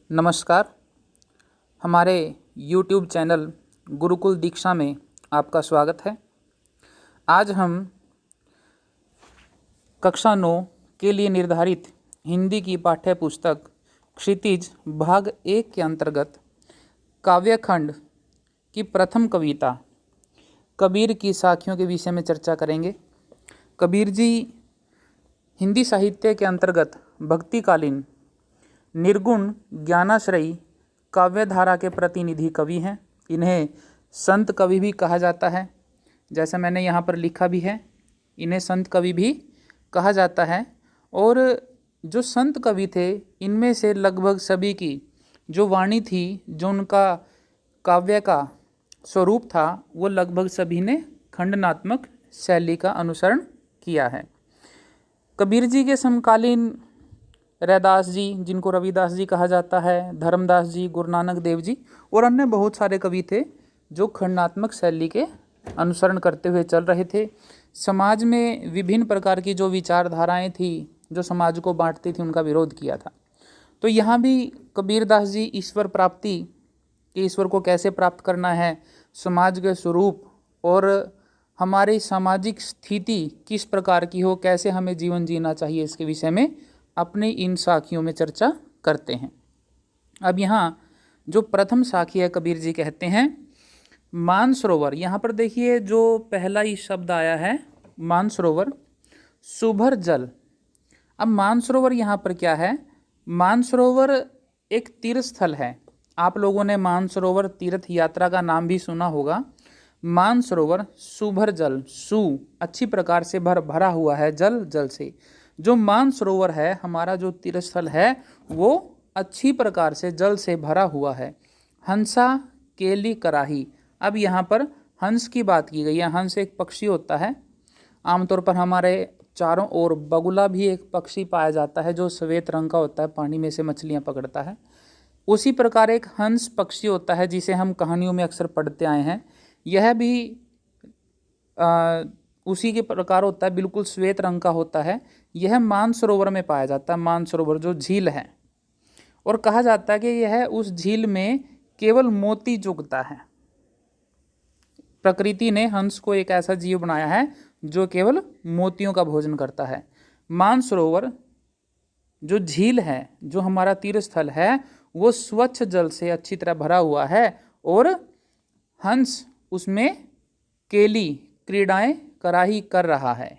नमस्कार। हमारे YouTube channel Gurukul दीक्षा में आपका स्वागत है। आज हम कक्षा 9 के लिए निर्धारित हिंदी की पाठ्य पुस्तक क्षितिज भाग 1 के अंतर्गत काव्यखंड की प्रथम कविता कबीर की साखियों के विषय में चर्चा करेंगे। कबीर जी हिंदी साहित्य के अंतर्गत भक्तिकालीन निर्गुण ज्ञानाश्रयी काव्यधारा के प्रतिनिधि कवि हैं। इन्हें संत कवि भी कहा जाता है, जैसा मैंने यहाँ पर लिखा भी है, इन्हें संत कवि भी कहा जाता है। और जो संत कवि थे इनमें से लगभग सभी की जो वाणी थी, जो उनका काव्य का स्वरूप था, वो लगभग सभी ने खंडनात्मक शैली का अनुसरण किया है। कबीर जी के समकालीन रैदास जी, जिनको रविदास जी कहा जाता है, धर्मदास जी, गुरु नानक देव जी और अन्य बहुत सारे कवि थे जो खंडात्मक शैली के अनुसरण करते हुए चल रहे थे। समाज में विभिन्न प्रकार की जो विचारधाराएं थी, जो समाज को बांटती थी, उनका विरोध किया था। तो यहाँ भी कबीरदास जी ईश्वर प्राप्ति कि ईश्वर को कैसे प्राप्त करना है, समाज के स्वरूप और हमारी सामाजिक स्थिति किस प्रकार की हो, कैसे हमें जीवन जीना चाहिए, इसके विषय में अपने इन साखियों में चर्चा करते हैं। अब यहाँ जो प्रथम साखी है, कबीर जी कहते हैं मानसरोवर। यहाँ पर देखिए जो पहला ही शब्द आया है मानसरोवर, सुभर जल। अब मानसरोवर यहाँ पर क्या है? मानसरोवर एक तीर्थ स्थल है। आप लोगों ने मानसरोवर तीर्थ यात्रा का नाम भी सुना होगा। मानसरोवर सुभर जल, सु अच्छी प्रकार से भरा हुआ है, जल से। जो मानसरोवर है, हमारा जो तीर्थ स्थल है, वो अच्छी प्रकार से जल से भरा हुआ है। हंसा केली कराही। अब यहाँ पर हंस की बात की गई है। हंस एक पक्षी होता है। आमतौर पर हमारे चारों ओर बगुला भी एक पक्षी पाया जाता है जो श्वेत रंग का होता है, पानी में से मछलियाँ पकड़ता है। उसी प्रकार एक हंस पक्षी होता है जिसे हम कहानियों में अक्सर पढ़ते आए हैं। यह भी उसी के प्रकार होता है, बिल्कुल श्वेत रंग का होता है। यह मानसरोवर में पाया जाता है। मानसरोवर जो झील है, और कहा जाता है कि यह उस झील में केवल मोती चुगता है। प्रकृति ने हंस को एक ऐसा जीव बनाया है जो केवल मोतियों का भोजन करता है। मानसरोवर जो झील है, जो हमारा तीर्थ स्थल है, वो स्वच्छ जल से अच्छी तरह भरा हुआ है और हंस उसमें केली क्रीड़ाएं कराही कर रहा है।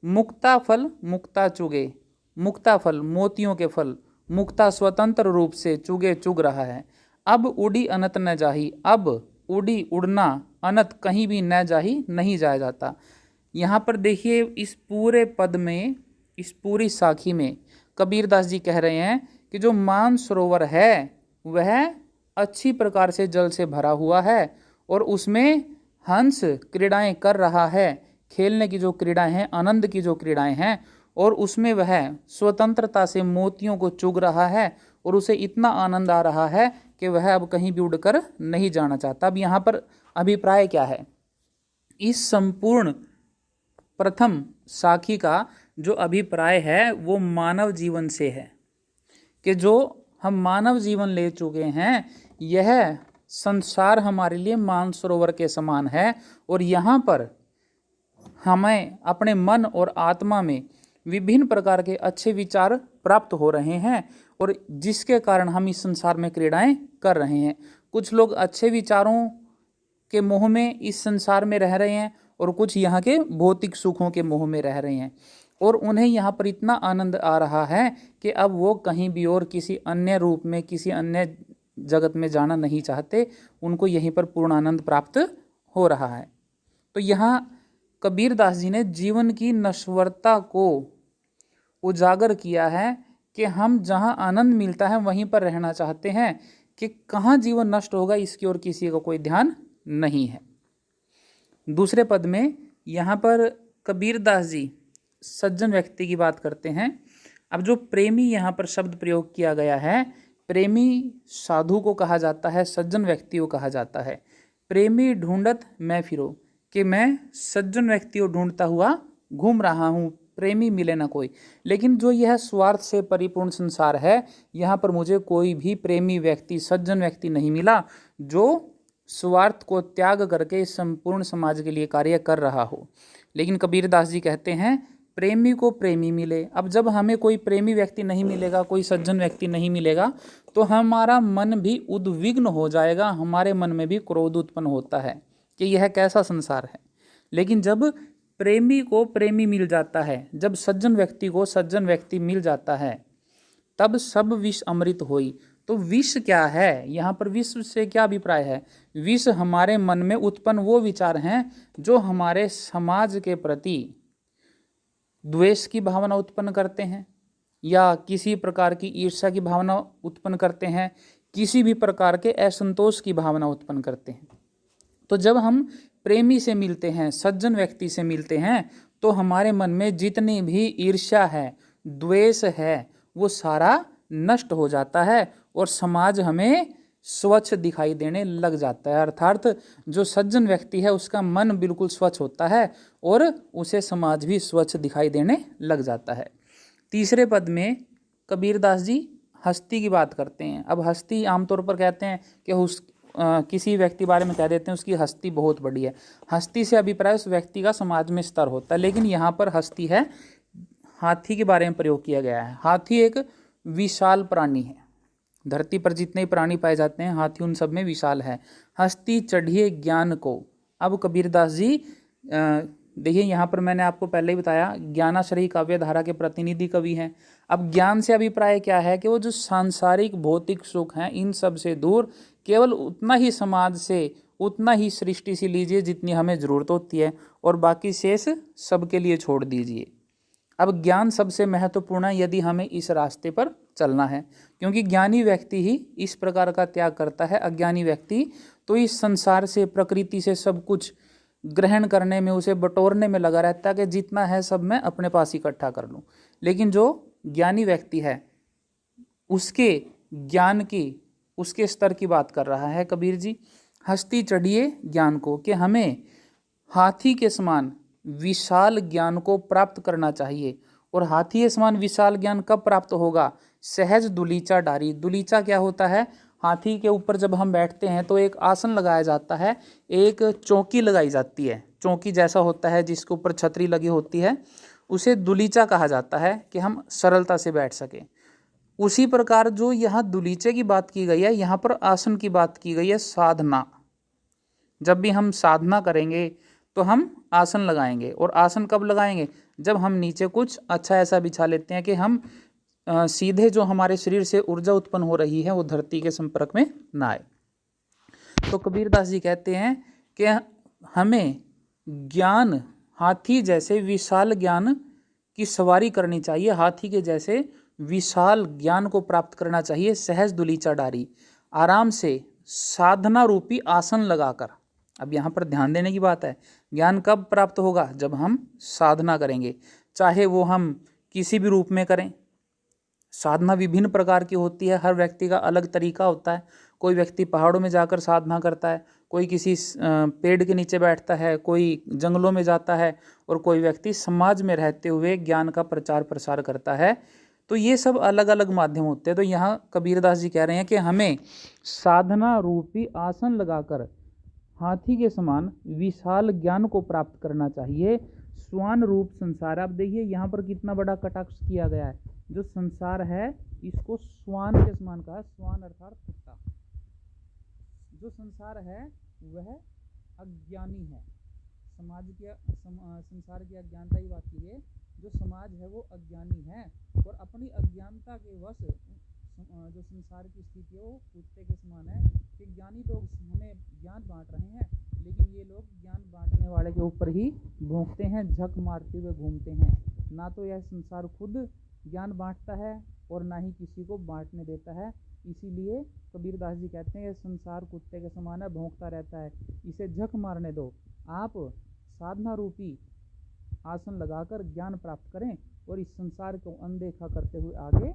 मुक्ता फल मुक्ता चुगे। मुक्ता फल मोतियों के फल, मुक्ता स्वतंत्र रूप से चुगे चुग रहा है। अब उड़ी अनत न जाही। अब उड़ी उड़ना, अनत कहीं भी न जाही, नहीं जाया जाता। यहाँ पर देखिए इस पूरे पद में, इस पूरी साखी में कबीरदास जी कह रहे हैं कि जो मानसरोवर है वह अच्छी प्रकार से जल से भरा हुआ है और उसमें हंस क्रीड़ाएं कर रहा है। खेलने की जो क्रीड़ाएं हैं, आनंद की जो क्रीड़ाएं हैं, और उसमें वह स्वतंत्रता से मोतियों को चुग रहा है और उसे इतना आनंद आ रहा है कि वह अब कहीं भी उड़कर नहीं जाना चाहता। अब यहाँ पर अभिप्राय क्या है? इस संपूर्ण प्रथम साखी का जो अभिप्राय है वो मानव जीवन से है कि जो हम मानव जीवन ले चुके हैं, यह संसार हमारे लिए मानसरोवर के समान है और यहाँ पर हमें अपने मन और आत्मा में विभिन्न प्रकार के अच्छे विचार प्राप्त हो रहे हैं और जिसके कारण हम इस संसार में क्रीड़ाएं कर रहे हैं। कुछ लोग अच्छे विचारों के मोह में इस संसार में रह रहे हैं और कुछ यहाँ के भौतिक सुखों के मोह में रह रहे हैं और उन्हें यहाँ पर इतना आनंद आ रहा है कि अब वो कहीं भी और किसी अन्य रूप में, किसी अन्य जगत में जाना नहीं चाहते। उनको यहीं पर पूर्ण आनंद प्राप्त हो रहा है। तो यहाँ कबीरदास जी ने जीवन की नश्वरता को उजागर किया है कि हम जहाँ आनंद मिलता है वहीं पर रहना चाहते हैं, कि कहाँ जीवन नष्ट होगा इसकी ओर किसी का कोई ध्यान नहीं है। दूसरे पद में यहाँ पर कबीरदास जी सज्जन व्यक्ति की बात करते हैं। अब जो प्रेमी यहाँ पर शब्द प्रयोग किया गया है, प्रेमी साधु को कहा जाता है, सज्जन व्यक्ति को कहा जाता है। प्रेमी ढूंढत मैं फिरो, कि मैं सज्जन व्यक्ति को ढूंढता हुआ घूम रहा हूँ, प्रेमी मिले ना कोई। लेकिन जो यह स्वार्थ से परिपूर्ण संसार है, यहाँ पर मुझे कोई भी प्रेमी व्यक्ति, सज्जन व्यक्ति नहीं मिला जो स्वार्थ को त्याग करके इस संपूर्ण समाज के लिए कार्य कर रहा हो। लेकिन कबीरदास जी कहते हैं प्रेमी को प्रेमी मिले। अब जब हमें कोई प्रेमी व्यक्ति नहीं मिलेगा, कोई सज्जन व्यक्ति नहीं मिलेगा, तो हमारा मन भी उद्विग्न हो जाएगा, हमारे मन में भी क्रोध उत्पन्न होता है कि यह कैसा संसार है। लेकिन जब प्रेमी को प्रेमी मिल जाता है, जब सज्जन व्यक्ति को सज्जन व्यक्ति मिल जाता है, तब सब विष अमृत होई। तो विष क्या है, यहाँ पर विष से क्या अभिप्राय है? विष हमारे मन में उत्पन्न वो विचार हैं जो हमारे समाज के प्रति द्वेष की भावना उत्पन्न करते हैं, या किसी प्रकार की ईर्ष्या की भावना उत्पन्न करते हैं, किसी भी प्रकार के असंतोष की भावना उत्पन्न करते हैं। तो जब हम प्रेमी से मिलते हैं, सज्जन व्यक्ति से मिलते हैं, तो हमारे मन में जितनी भी ईर्ष्या है, द्वेष है, वो सारा नष्ट हो जाता है और समाज हमें स्वच्छ दिखाई देने लग जाता है। अर्थात जो सज्जन व्यक्ति है उसका मन बिल्कुल स्वच्छ होता है और उसे समाज भी स्वच्छ दिखाई देने लग जाता है। तीसरे पद में कबीरदास जी हस्ती की बात करते हैं। अब हस्ती आमतौर पर कहते हैं कि किसी व्यक्ति बारे में कह देते हैं उसकी हस्ती बहुत बड़ी है। हस्ती से अभिप्राय उस व्यक्ति का समाज में स्तर होता है, लेकिन यहाँ पर हस्ती है हाथी के बारे में प्रयोग किया गया है। हाथी एक विशाल प्राणी है। धरती पर जितने प्राणी पाए जाते हैं, हाथी उन सब में विशाल है। हस्ती चढ़िए ज्ञान को। अब कबीरदास जी देखिए, यहाँ पर मैंने आपको पहले ही बताया ज्ञानाश्रयी काव्य धारा के प्रतिनिधि कवि हैं। अब ज्ञान से अभिप्राय क्या है कि वो जो सांसारिक भौतिक सुख हैं इन सब से दूर केवल उतना ही समाज से, उतना ही सृष्टि से लीजिए जितनी हमें ज़रूरत होती है, और बाकी शेष सबके लिए छोड़ दीजिए। अब ज्ञान सबसे महत्वपूर्ण है यदि हमें इस रास्ते पर चलना है, क्योंकि ज्ञानी व्यक्ति ही इस प्रकार का त्याग करता है। अज्ञानी व्यक्ति तो इस संसार से, प्रकृति से सब कुछ ग्रहण करने में, उसे बटोरने में लगा रहता है कि जितना है सब मैं अपने पास इकट्ठा कर लूं। लेकिन जो ज्ञानी व्यक्ति है उसके ज्ञान की, उसके स्तर की बात कर रहा है कबीर जी। हस्ती चढ़िए ज्ञान को, कि हमें हाथी के समान विशाल ज्ञान को प्राप्त करना चाहिए। और हाथी के समान विशाल ज्ञान कब प्राप्त होगा? सहज दुलीचा डारी। दुलीचा क्या होता है? हाथी के ऊपर जब हम बैठते हैं तो एक आसन लगाया जाता है, एक चौकी लगाई जाती है, चौकी जैसा होता है जिसके ऊपर छतरी लगी होती है, उसे दुलीचा कहा जाता है कि हम सरलता से बैठ सकें। उसी प्रकार जो यहाँ दुलीचे की बात की गई है, यहाँ पर आसन की बात की गई है, साधना। जब भी हम साधना करेंगे तो हम आसन लगाएंगे, और आसन कब लगाएंगे? जब हम नीचे कुछ अच्छा ऐसा बिछा लेते हैं कि हम सीधे जो हमारे शरीर से ऊर्जा उत्पन्न हो रही है वो धरती के संपर्क में ना आए। तो कबीरदास जी कहते हैं कि हमें ज्ञान, हाथी जैसे विशाल ज्ञान की सवारी करनी चाहिए, हाथी के जैसे विशाल ज्ञान को प्राप्त करना चाहिए। सहज दुलीचा डारी, आराम से साधना रूपी आसन लगाकर। अब यहाँ पर ध्यान देने की बात है, ज्ञान कब प्राप्त होगा? जब हम साधना करेंगे, चाहे वो हम किसी भी रूप में करें। साधना विभिन्न प्रकार की होती है, हर व्यक्ति का अलग तरीका होता है। कोई व्यक्ति पहाड़ों में जाकर साधना करता है, कोई किसी पेड़ के नीचे बैठता है, कोई जंगलों में जाता है, और कोई व्यक्ति समाज में रहते हुए ज्ञान का प्रचार प्रसार करता है। तो ये सब अलग अलग माध्यम होते हैं। तो यहाँ कबीरदास जी कह रहे हैं कि हमें साधना रूपी आसन लगाकर हाथी के समान विशाल ज्ञान को प्राप्त करना चाहिए। स्वान रूप संसार, आप देखिए यहाँ पर कितना बड़ा कटाक्ष किया गया है। जो संसार है इसको स्वान के समान कहा। स्वान अर्थात कुत्ता। जो संसार है वह अज्ञानी है। समाज की संसार की अज्ञानता की बात कीजिए, जो समाज है वो अज्ञानी है, और अपनी अज्ञानता के वश जो संसार की स्थिति है वो कुत्ते के समान है कि ज्ञानी लोग हमें ज्ञान बांट रहे हैं, लेकिन ये लोग ज्ञान बांटने वाले के ऊपर ही भौंकते हैं, झक मारते हुए घूमते हैं। ना तो यह संसार खुद ज्ञान बांटता है और ना ही किसी को बांटने देता है। इसीलिए कबीरदास जी कहते हैं कि संसार कुत्ते के समान है, भौंकता रहता है, इसे झक मारने दो। आप साधना रूपी आसन लगाकर ज्ञान प्राप्त करें और इस संसार को अनदेखा करते हुए आगे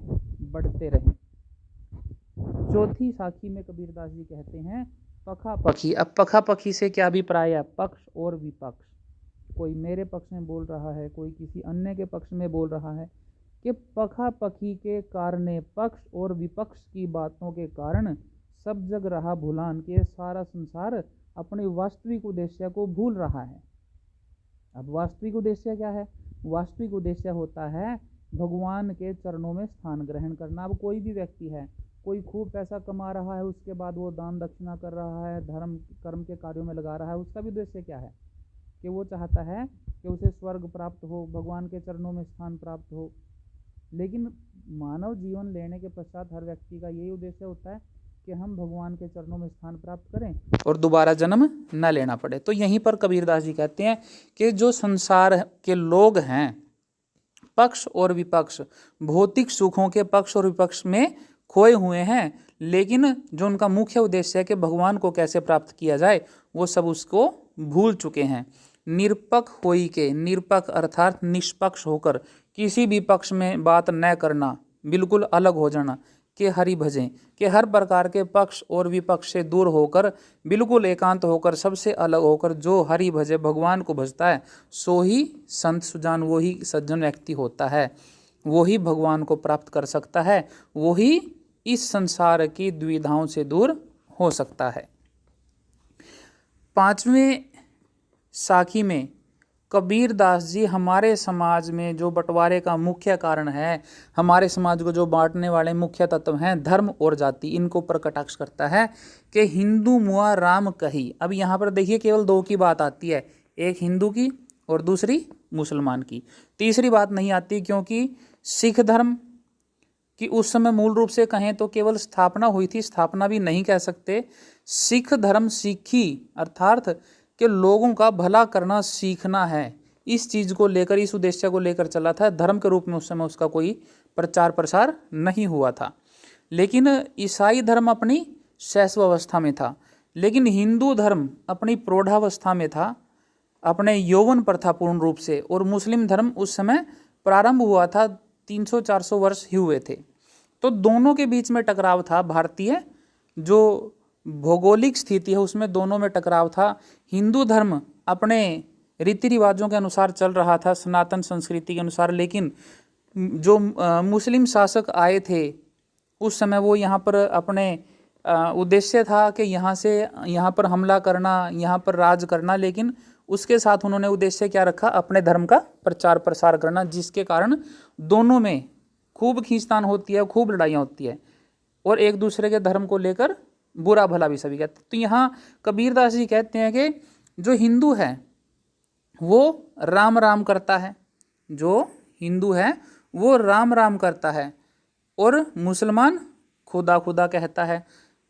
बढ़ते रहें। चौथी साखी में कबीरदास जी कहते हैं पखा पखी। अब पखा पखी से क्या अभिप्राय है? पक्ष और विपक्ष। कोई मेरे पक्ष में बोल रहा है, कोई किसी अन्य के पक्ष में बोल रहा है, कि पखापखी के कारणे पक्ष और विपक्ष की बातों के कारण सब जग रहा भुलान के सारा संसार अपने वास्तविक उद्देश्य को भूल रहा है। अब वास्तविक उद्देश्य क्या है? वास्तविक उद्देश्य होता है भगवान के चरणों में स्थान ग्रहण करना। अब कोई भी व्यक्ति है, कोई खूब पैसा कमा रहा है, उसके बाद वो दान दक्षिणा कर रहा है, धर्म कर्म के कार्यों में लगा रहा है, उसका भी उद्देश्य क्या है? कि वो चाहता है कि उसे स्वर्ग प्राप्त हो, भगवान के चरणों में स्थान प्राप्त हो। लेकिन मानव जीवन लेने के पश्चात हर व्यक्ति का यही उद्देश्य होता है कि हम भगवान के चरणों में स्थान प्राप्त करें और दोबारा जन्म न लेना पड़े। तो यहीं पर कबीरदास जी कहते हैं कि जो संसार के लोग हैं, पक्ष और विपक्ष, भौतिक सुखों के पक्ष और विपक्ष में खोए हुए हैं, लेकिन जो उनका मुख्य उद्देश्य है कि भगवान को कैसे प्राप्त किया जाए, वो सब उसको भूल चुके हैं। निरपक्ष होई के, निरपक्ष अर्थात निष्पक्ष होकर किसी भी पक्ष में बात न करना, बिल्कुल अलग हो जाना, कि हरि भजें, कि हर प्रकार के पक्ष और विपक्ष से दूर होकर, बिल्कुल एकांत होकर, सबसे अलग होकर जो हरि भजे, भगवान को भजता है, सो ही संत सुजान, वो ही सज्जन व्यक्ति होता है, वो ही भगवान को प्राप्त कर सकता है, वो ही इस संसार की दुविधाओं से दूर हो सकता है। 5वें साखी में कबीरदास जी हमारे समाज में जो बंटवारे का मुख्य कारण है, हमारे समाज को जो बांटने वाले मुख्य तत्व हैं धर्म और जाति, इनको ऊपर कटाक्ष करता है कि हिंदू मुआ राम कही। अब यहाँ पर देखिए केवल दो की बात आती है, एक हिंदू की और दूसरी मुसलमान की। तीसरी बात नहीं आती, क्योंकि सिख धर्म की उस समय मूल रूप से कहें तो केवल स्थापना हुई थी, स्थापना भी नहीं कह सकते। सिख धर्म सीखी अर्थात कि लोगों का भला करना सीखना है, इस चीज़ को लेकर, इस उद्देश्य को लेकर चला था। धर्म के रूप में उस समय उसका कोई प्रचार प्रसार नहीं हुआ था। लेकिन ईसाई धर्म अपनी शैशवावस्था में था, लेकिन हिंदू धर्म अपनी प्रौढ़ावस्था में था, अपने यौवन पर था पूर्ण रूप से। और मुस्लिम धर्म उस समय प्रारंभ हुआ था, 300-400 वर्ष ही हुए थे। तो दोनों के बीच में टकराव था। भारतीय जो भौगोलिक स्थिति है उसमें दोनों में टकराव था। हिंदू धर्म अपने रीति रिवाजों के अनुसार चल रहा था, सनातन संस्कृति के अनुसार, लेकिन जो मुस्लिम शासक आए थे उस समय, वो यहाँ पर अपने उद्देश्य था कि यहाँ पर हमला करना, यहाँ पर राज करना, लेकिन उसके साथ उन्होंने उद्देश्य क्या रखा? अपने धर्म का प्रचार प्रसार करना, जिसके कारण दोनों में खूब खींचतान होती है, खूब लड़ाइयाँ होती है, और एक दूसरे के धर्म को लेकर बुरा भला भी सभी कहते हैं। तो यहाँ कबीरदास जी कहते हैं कि जो हिंदू है वो राम राम करता है, जो हिंदू है वो राम राम करता है, और मुसलमान खुदा खुदा कहता है।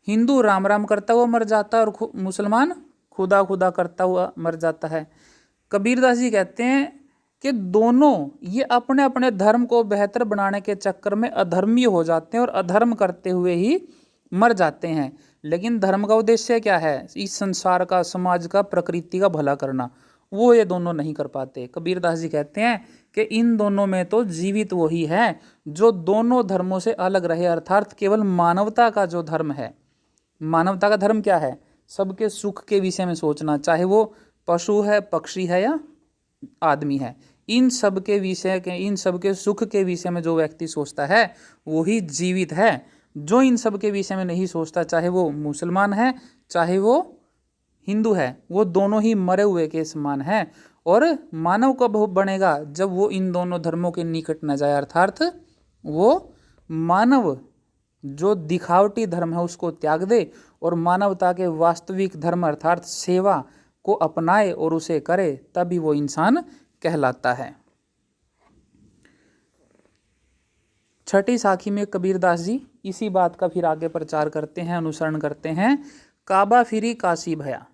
हिंदू राम राम करता हुआ मर जाता है और मुसलमान खुदा खुदा करता हुआ मर जाता है। कबीरदास जी कहते हैं कि दोनों ये अपने अपने धर्म को बेहतर बनाने के चक्कर में अधर्मी हो जाते हैं और अधर्म करते हुए ही मर जाते हैं। लेकिन धर्म का उद्देश्य क्या है? इस संसार का, समाज का, प्रकृति का भला करना, वो ये दोनों नहीं कर पाते। कबीरदास जी कहते हैं कि इन दोनों में तो जीवित वही है जो दोनों धर्मों से अलग रहे, अर्थात केवल मानवता का जो धर्म है। मानवता का धर्म क्या है? सबके सुख के विषय में सोचना, चाहे वो पशु है, पक्षी है या आदमी है। इन सब के विषय के, इन सब के सुख के विषय में जो व्यक्ति सोचता है वही जीवित है। जो इन सब के विषय में नहीं सोचता, चाहे वो मुसलमान है चाहे वो हिंदू है, वो दोनों ही मरे हुए के समान है। और मानव कब बनेगा? जब वो इन दोनों धर्मों के निकट न जाए, अर्थात वो मानव जो दिखावटी धर्म है उसको त्याग दे और मानवता के वास्तविक धर्म अर्थात सेवा को अपनाए और उसे करे, तभी वो इंसान कहलाता है। 6ठी साखी में कबीरदास जी इसी बात का फिर आगे प्रचार करते हैं, अनुसरण करते हैं। काबा फिरी काशी भया,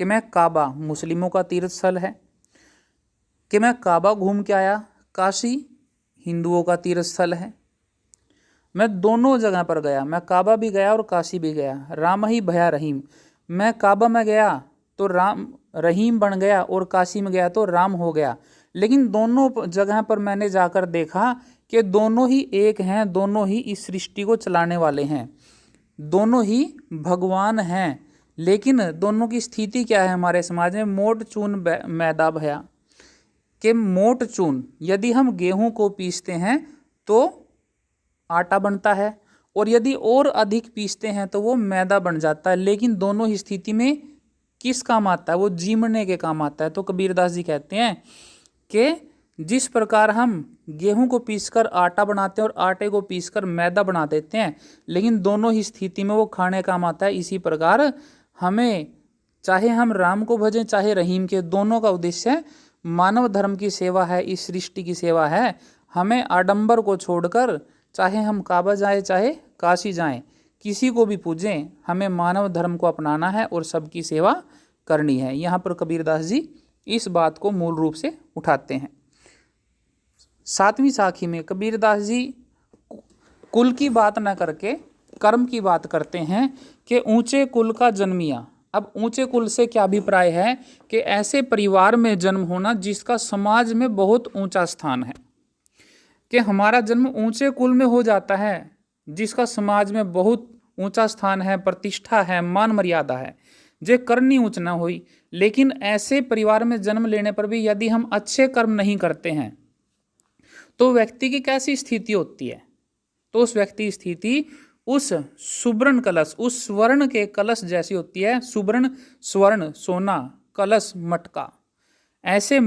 कि मैं काबा मुस्लिमों का तीर्थ स्थल है, कि मैं काबा घूम के आया, काशी हिंदुओं का तीर्थ स्थल है। मैं दोनों जगह पर गया, मैं काबा भी गया और काशी भी गया। राम ही भया रहीम, मैं काबा में गया तो राम रहीम बन गया और काशी में गया तो राम हो गया। लेकिन दोनों जगह पर मैंने जाकर देखा कि दोनों ही एक हैं, दोनों ही इस सृष्टि को चलाने वाले हैं, दोनों ही भगवान हैं। लेकिन दोनों की स्थिति क्या है हमारे समाज में? मोट चून मैदा भया, कि मोट चून, यदि हम गेहूं को पीसते हैं तो आटा बनता है, और यदि और अधिक पीसते हैं तो वो मैदा बन जाता है। लेकिन दोनों ही स्थिति में किस काम आता है? वो जीमने के काम आता है। तो कबीरदास जी कहते हैं कि जिस प्रकार हम गेहूं को पीसकर आटा बनाते हैं और आटे को पीसकर मैदा बना देते हैं, लेकिन दोनों ही स्थिति में वो खाने काम आता है, इसी प्रकार हमें, चाहे हम राम को भजें चाहे रहीम के, दोनों का उद्देश्य मानव धर्म की सेवा है, इस सृष्टि की सेवा है। हमें आडंबर को छोड़कर, चाहे हम काबा जाए चाहे काशी जाएं, किसी को भी पूजें, हमें मानव धर्म को अपनाना है और सबकी सेवा करनी है। यहाँ पर कबीरदास जी इस बात को मूल रूप से उठाते हैं। 7वीं साखी में कबीरदास जी कुल की बात न करके कर्म की बात करते हैं कि ऊंचे कुल का जन्मिया। अब ऊंचे कुल से क्या अभिप्राय है? कि ऐसे परिवार में जन्म होना जिसका समाज में बहुत ऊंचा स्थान है, कि हमारा जन्म ऊंचे कुल में हो जाता है जिसका समाज में बहुत ऊंचा स्थान है, प्रतिष्ठा है, मान मर्यादा है, जे करनी ऊंच ना हुई। लेकिन ऐसे परिवार में जन्म लेने पर भी यदि हम अच्छे कर्म नहीं करते हैं तो व्यक्ति की कैसी स्थिति होती है? तो उस व्यक्ति की स्थिति उस सुवर्ण कलश, उस स्वर्ण के कलश जैसी होती है। सुवर्ण स्वर्ण सोना, कलश मटका, ऐसे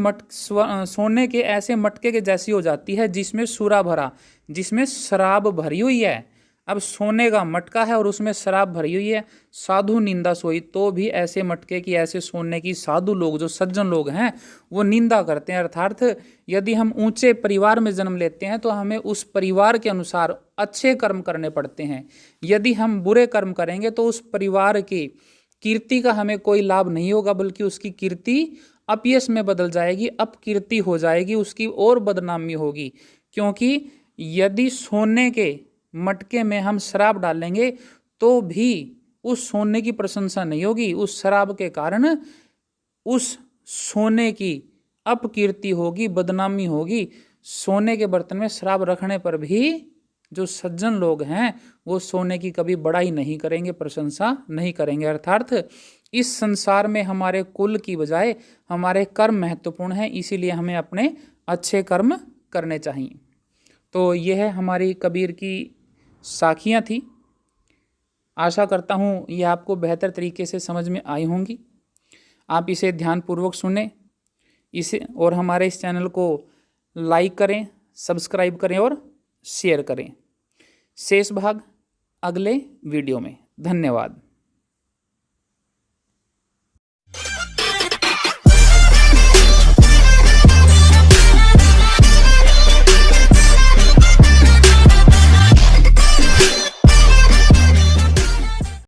सोने के ऐसे मटके के जैसी हो जाती है जिसमें सुरा भरा, जिसमें शराब भरी हुई है। अब सोने का मटका है और उसमें शराब भरी हुई है, साधु निंदा सोई। तो भी ऐसे मटके की, ऐसे सोने की साधु लोग, जो सज्जन लोग हैं, वो निंदा करते हैं। अर्थात यदि हम ऊंचे परिवार में जन्म लेते हैं तो हमें उस परिवार के अनुसार अच्छे कर्म करने पड़ते हैं। यदि हम बुरे कर्म करेंगे तो उस परिवार की कीर्ति का हमें कोई लाभ नहीं होगा, बल्कि उसकी कीर्ति अपयश में बदल जाएगी, अपकीर्ति हो जाएगी, उसकी और बदनामी होगी। क्योंकि यदि सोने के मटके में हम शराब डालेंगे तो भी उस सोने की प्रशंसा नहीं होगी, उस शराब के कारण उस सोने की अपकीर्ति होगी, बदनामी होगी। सोने के बर्तन में शराब रखने पर भी जो सज्जन लोग हैं वो सोने की कभी बड़ाई नहीं करेंगे, प्रशंसा नहीं करेंगे। अर्थात इस संसार में हमारे कुल की बजाय हमारे कर्म महत्वपूर्ण हैं, इसीलिए हमें अपने अच्छे कर्म करने चाहिए। तो यह है हमारी कबीर की साखियाँ थी। आशा करता हूँ ये आपको बेहतर तरीके से समझ में आई होंगी। आप इसे ध्यानपूर्वक सुने इसे, और हमारे इस चैनल को लाइक करें, सब्सक्राइब करें और शेयर करें। शेष भाग अगले वीडियो में। धन्यवाद।